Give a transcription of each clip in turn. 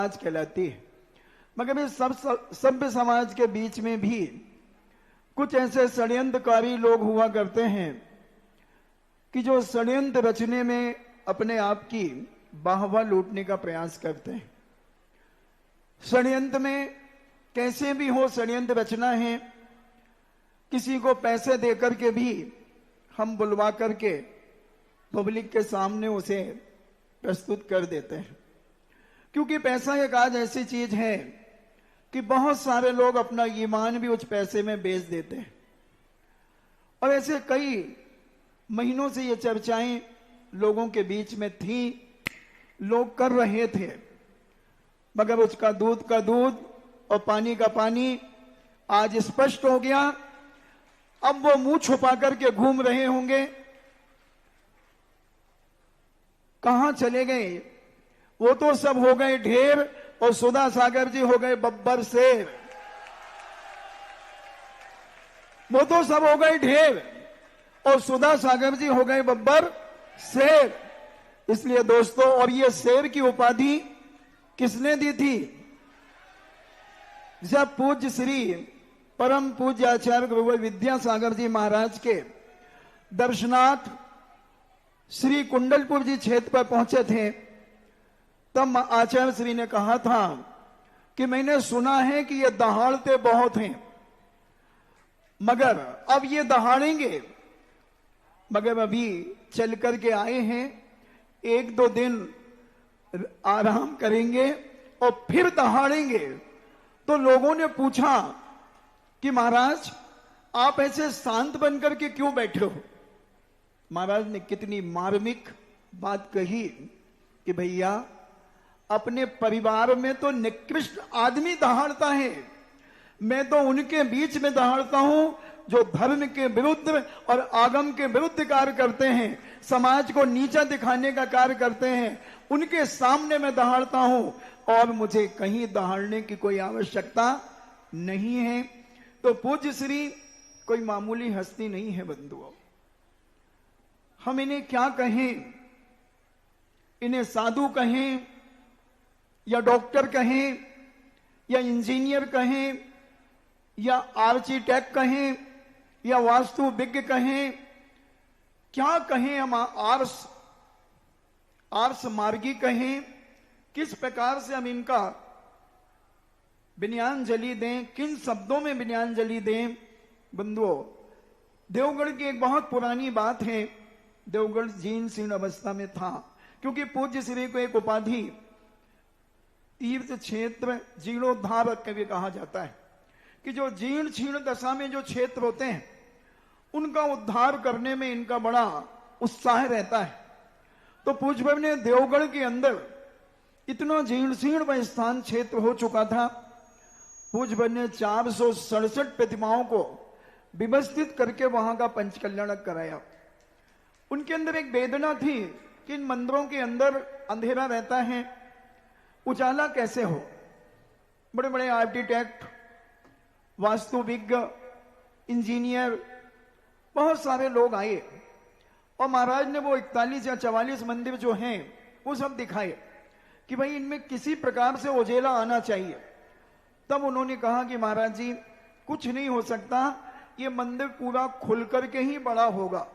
समाज कहलाती है। मगर इस सभ्य समाज के बीच में भी कुछ ऐसे षड्यंत्रकारी लोग हुआ करते हैं कि जो षड्यंत्र रचने में अपने आप की वाहवा लूटने का प्रयास करते हैं। षड्यंत्र में कैसे भी हो षड्यंत्र रचना है, किसी को पैसे देकर के भी हम बुलवा करके पब्लिक के सामने उसे प्रस्तुत कर देते हैं, क्योंकि पैसा एक आज ऐसी चीज है कि बहुत सारे लोग अपना ईमान भी उस पैसे में बेच देते हैं। और ऐसे कई महीनों से ये चर्चाएं लोगों के बीच में थी, लोग कर रहे थे, मगर उसका दूध का दूध और पानी का पानी आज स्पष्ट हो गया। अब वो मुंह छुपा करके घूम रहे होंगे, कहां चले गए? वो तो सब हो गए ढेर और सुधा सागर जी हो गए बब्बर शेर। वो तो सब हो गए ढेर और सुधा सागर जी हो गए बब्बर शेर। इसलिए दोस्तों, और ये शेर की उपाधि किसने दी थी? जब पूज्य श्री परम पूज्य आचार्य गुरु विद्यासागर जी महाराज के दर्शनार्थ श्री कुंडलपुर जी क्षेत्र पर पहुंचे थे, तब आचार्य श्री ने कहा था कि मैंने सुना है कि ये दहाड़ते बहुत हैं, मगर अब ये दहाड़ेंगे, मगर अभी चल करके आए हैं, एक दो दिन आराम करेंगे और फिर दहाड़ेंगे। तो लोगों ने पूछा कि महाराज आप ऐसे शांत बनकर के क्यों बैठे हो? महाराज ने कितनी मार्मिक बात कही कि भैया, अपने परिवार में तो निकृष्ट आदमी दहाड़ता है, मैं तो उनके बीच में दहाड़ता हूं जो धर्म के विरुद्ध और आगम के विरुद्ध कार्य करते हैं, समाज को नीचा दिखाने का कार्य करते हैं, उनके सामने मैं दहाड़ता हूं और मुझे कहीं दहाड़ने की कोई आवश्यकता नहीं है। तो पूज्य श्री कोई मामूली हस्ती नहीं है बंधुओं। हम इन्हें क्या कहें? इन्हें साधु कहें या डॉक्टर कहें या इंजीनियर कहें या आर्किटेक्ट कहें या वास्तुविज्ञ कहें, क्या कहें? हम आर्स मार्गी कहें, किस प्रकार से हम इनका विनयांजलि दें, किन शब्दों में विनयांजलि दें? बंधुओं, देवगढ़ की एक बहुत पुरानी बात है। देवगढ़ जीर्ण शीर्ण अवस्था में था, क्योंकि पूज्य श्री को एक उपाधि तीर्थ क्षेत्र जीर्णोद्धारक भी कहा जाता है कि जो जीर्ण क्षीण दशा में जो क्षेत्र होते हैं उनका उद्धार करने में इनका बड़ा उत्साह रहता है। तो पूज्य ने देवगढ़ के अंदर इतना जीर्ण शीर्ण स्थान क्षेत्र हो चुका था, पूज्य ने 467 प्रतिमाओं को व्यवस्थित करके वहां का पंचकल्याण कराया। उनके अंदर एक वेदना थी कि इन मंदिरों के अंदर अंधेरा रहता है, उजाला कैसे हो? बड़े बड़े आर्किटेक्ट, वास्तुविज्ञ, इंजीनियर, बहुत सारे लोग आए और महाराज ने वो 41 या 44 मंदिर जो हैं वो सब दिखाए कि भाई इनमें किसी प्रकार से उजेला आना चाहिए। तब उन्होंने कहा कि महाराज जी, कुछ नहीं हो सकता, ये मंदिर पूरा खुल करके ही बड़ा होगा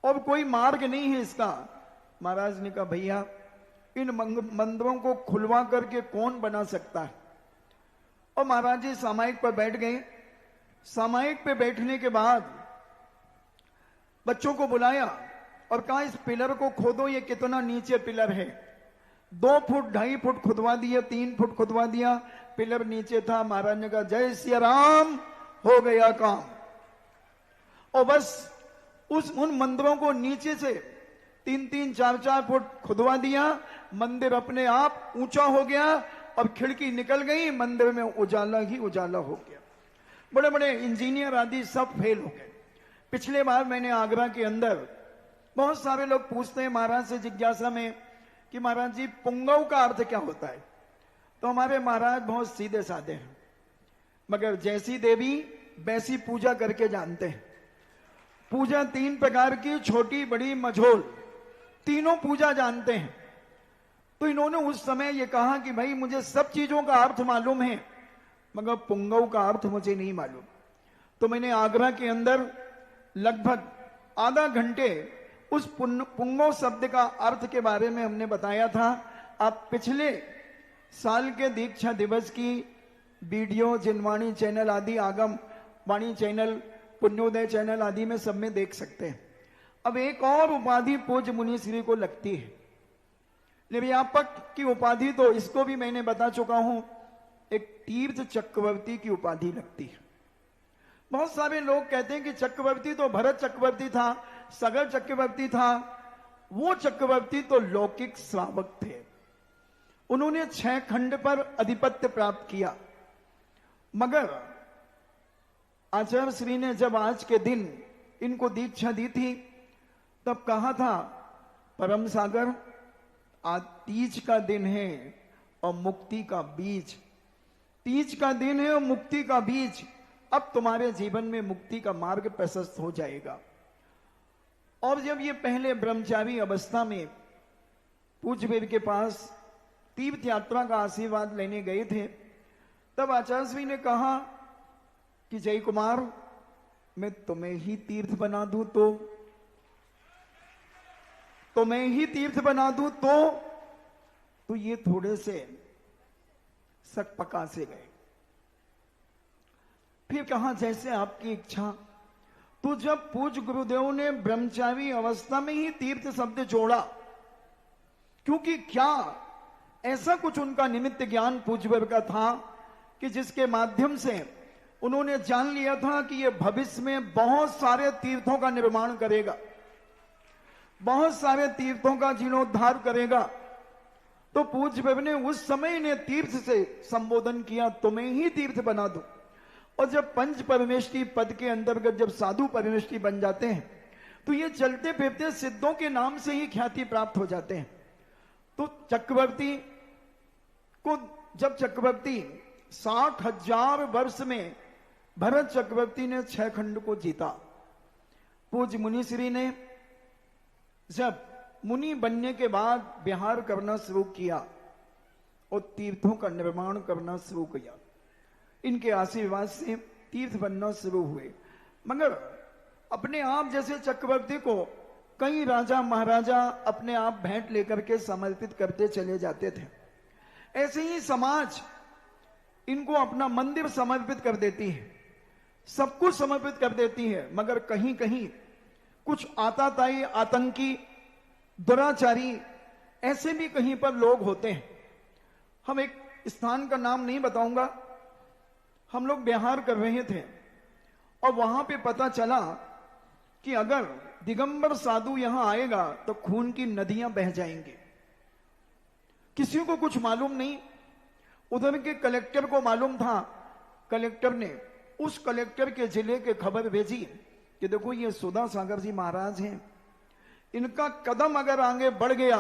और कोई मार्ग नहीं है इसका। महाराज ने कहा भैया, इन मंदिरों को खुलवा करके कौन बना सकता है? और महाराज जी सामायिक पर बैठ गए। सामायिक पे बैठने के बाद बच्चों को बुलाया और कहा इस पिलर को खोदो, ये कितना नीचे पिलर है। 2 फुट 2.5 फुट खुदवा दिया, 3 फुट खुदवा दिया, पिलर नीचे था। महाराज ने कहा जय सिया राम, हो गया काम। और बस उन मंदिरों को नीचे से 3-3, 4-4 फुट खुदवा दिया, मंदिर अपने आप ऊंचा हो गया और खिड़की निकल गई, मंदिर में उजाला ही उजाला हो गया। बड़े बड़े इंजीनियर आदि सब फेल हो गए। पिछले बार मैंने आगरा के अंदर, बहुत सारे लोग पूछते हैं महाराज से जिज्ञासा में कि महाराज जी पुंगव का अर्थ क्या होता है? तो हमारे महाराज बहुत सीधे साधे हैं, मगर जैसी देवी वैसी पूजा करके जानते हैं। पूजा 3 प्रकार की, छोटी, बड़ी, मझोल, तीनों पूजा जानते हैं। तो इन्होंने उस समय ये कहा कि भाई मुझे सब चीजों का अर्थ मालूम है, मगर पुंगव का अर्थ मुझे नहीं मालूम। तो मैंने आगरा के अंदर लगभग आधा घंटे उस पुंगव शब्द का अर्थ के बारे में हमने बताया था। आप पिछले साल के दीक्षा दिवस की वीडियो जिनवाणी चैनल आदि, आगम वाणी चैनल, पुण्योदय चैनल आदि में सब में देख सकते हैं। अब एक और उपाधि पूज्य मुनि श्री को लगती है, निर्व्यापक की उपाधि, तो इसको भी मैंने बता चुका हूं, एक तीर्थ चक्रवर्ती की उपाधि लगती है। बहुत सारे लोग कहते हैं कि चक्रवर्ती तो भरत चक्रवर्ती था, सगर चक्रवर्ती था। वो चक्रवर्ती तो लौकिक श्रावक थे, उन्होंने 6 खंड पर अधिपत्य प्राप्त किया। मगर आचार्य श्री ने जब आज के दिन इनको दीक्षा दी थी, तब कहा था, परम सागर आज तीज का दिन है और मुक्ति का बीज, तीज का दिन है और मुक्ति का बीज, अब तुम्हारे जीवन में मुक्ति का मार्ग प्रशस्त हो जाएगा। और जब ये पहले ब्रह्मचारी अवस्था में पूज्य देव के पास तीर्थ यात्रा का आशीर्वाद लेने गए थे, तब आचार्य श्री ने कहा कि जय कुमार, मैं तुम्हें ही तीर्थ बना दूं तो मैं ही तीर्थ बना दूं तो ये थोड़े से सक पका से गए। फिर कहा जैसे आपकी इच्छा। तो जब पूज्य गुरुदेव ने ब्रह्मचारी अवस्था में ही तीर्थ शब्द जोड़ा, क्योंकि क्या ऐसा कुछ उनका निमित्त ज्ञान पूज्य का था कि जिसके माध्यम से उन्होंने जान लिया था कि यह भविष्य में बहुत सारे तीर्थों का निर्माण करेगा, बहुत सारे तीर्थों का जीर्णोद्धार करेगा। तो पूज्य बाबा ने उस समय ने तीर्थ से संबोधन किया, तुम्हें ही तीर्थ बना दूं। और जब पंच परमेष्ठी पद के अंतर्गत जब साधु परमेष्ठी बन जाते हैं, तो ये चलते फिरते सिद्धों के नाम से ही ख्याति प्राप्त हो जाते हैं। तो चक्रवर्ती को जब चक्रवर्ती 60,000 वर्ष में भरत चक्रवर्ती ने 6 खंड को जीता, पूज्य मुनिश्री ने जब मुनि बनने के बाद विहार करना शुरू किया और तीर्थों का निर्माण करना शुरू किया, इनके आशीर्वाद से तीर्थ बनना शुरू हुए। मगर अपने आप जैसे चक्रवर्ती को कई राजा महाराजा अपने आप भेंट लेकर के समर्पित करते चले जाते थे, ऐसे ही समाज इनको अपना मंदिर समर्पित कर देती है, सब कुछ समर्पित कर देती है। मगर कहीं कहीं कुछ आताताई, आतंकी, दुराचारी ऐसे भी कहीं पर लोग होते हैं। हम एक स्थान का नाम नहीं बताऊंगा, हम लोग बिहार कर रहे थे और वहां पे पता चला कि अगर दिगंबर साधु यहां आएगा तो खून की नदियां बह जाएंगी। किसी को कुछ मालूम नहीं, उधर के कलेक्टर को मालूम था। कलेक्टर ने उस कलेक्टर के जिले के खबर भेजी कि देखो ये सुधा सागर जी महाराज हैं, इनका कदम अगर आगे बढ़ गया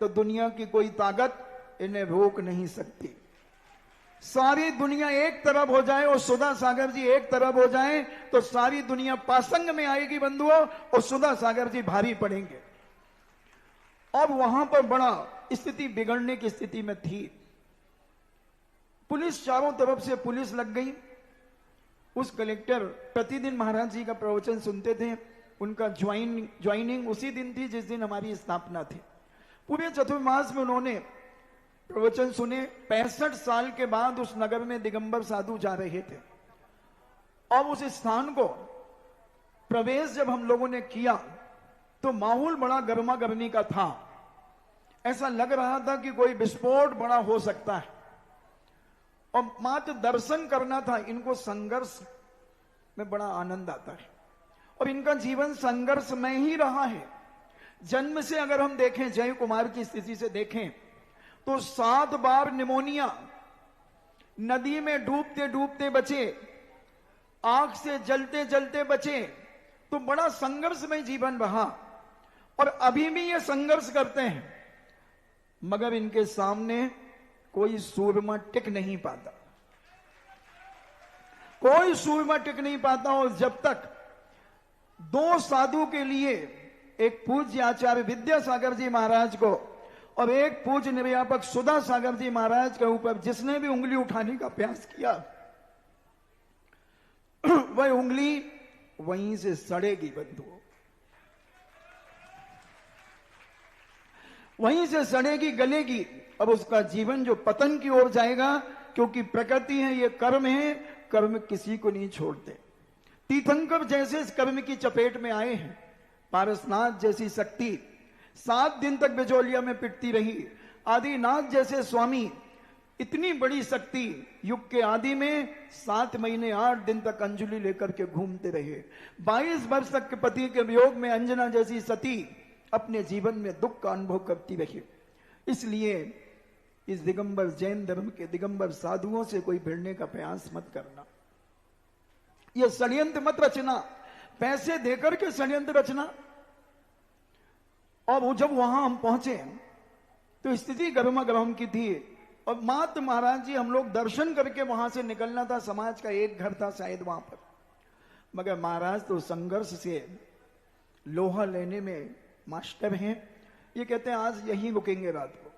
तो दुनिया की कोई ताकत इन्हें रोक नहीं सकती। सारी दुनिया एक तरफ हो जाए और सुधा सागर जी एक तरफ हो जाए तो सारी दुनिया पासंग में आएगी बंधुओं, और सुधा सागर जी भारी पड़ेंगे। और वहां पर बड़ा स्थिति बिगड़ने की स्थिति में थी। पुलिस चारों तरफ से पुलिस लग गई। उस कलेक्टर प्रतिदिन महाराज जी का प्रवचन सुनते थे, उनका ज्वाइनिंग उसी दिन थी जिस दिन हमारी स्थापना थी। पूरे चतुर्मास में उन्होंने प्रवचन सुने। 65 साल के बाद उस नगर में दिगंबर साधु जा रहे थे और उस स्थान को प्रवेश जब हम लोगों ने किया तो माहौल बड़ा गर्मा गर्मी का था। ऐसा लग रहा था कि कोई विस्फोट बड़ा हो सकता है और मात्र दर्शन करना था। इनको संघर्ष में बड़ा आनंद आता है और इनका जीवन संघर्ष में ही रहा है। जन्म से अगर हम देखें, जय कुमार की स्थिति से देखें तो 7 बार निमोनिया, नदी में डूबते डूबते बचे, आग से जलते जलते बचे, तो बड़ा संघर्ष में जीवन रहा और अभी भी ये संघर्ष करते हैं। मगर इनके सामने कोई सूरमा टिक नहीं पाता, कोई सूरमा टिक नहीं पाता। और जब तक 2 साधु के लिए, एक पूज्य आचार्य विद्यासागर जी महाराज को और एक पूज्य निर्यापक सुधा सागर जी महाराज के ऊपर जिसने भी उंगली उठाने का प्रयास किया वह उंगली वहीं से सड़ेगी बंधुओं, वहीं से सड़ेगी, गलेगी। अब उसका जीवन जो पतन की ओर जाएगा, क्योंकि प्रकृति है, ये कर्म है, कर्म किसी को नहीं छोड़ते। तीर्थंकर जैसे इस कर्म की चपेट में आए हैं, पारसनाथ जैसी शक्ति 7 दिन तक बिचौलिया में पिटती रही, आदिनाथ जैसे स्वामी इतनी बड़ी शक्ति युग के आदि में 7 महीने 8 दिन तक अंजलि लेकर के घूमते रहे। 22 वर्ष तक के पति के वियोग में अंजना जैसी सती अपने जीवन में दुख का अनुभव करती रही। इसलिए इस दिगंबर जैन धर्म के दिगंबर साधुओं से कोई भिड़ने का प्रयास मत करना, यह षड्यंत्र मत रचना, पैसे देकर के षड्यंत्र रचना। और वो जब वहां हम पहुंचे तो स्थिति गर्मा गर्म की थी, और मात्र महाराज जी हम लोग दर्शन करके वहां से निकलना था, समाज का एक घर था शायद वहां पर, मगर महाराज तो संघर्ष से लोहा लेने में मास्टर हैं। ये कहते हैं आज यहीं रुकेंगे रात को,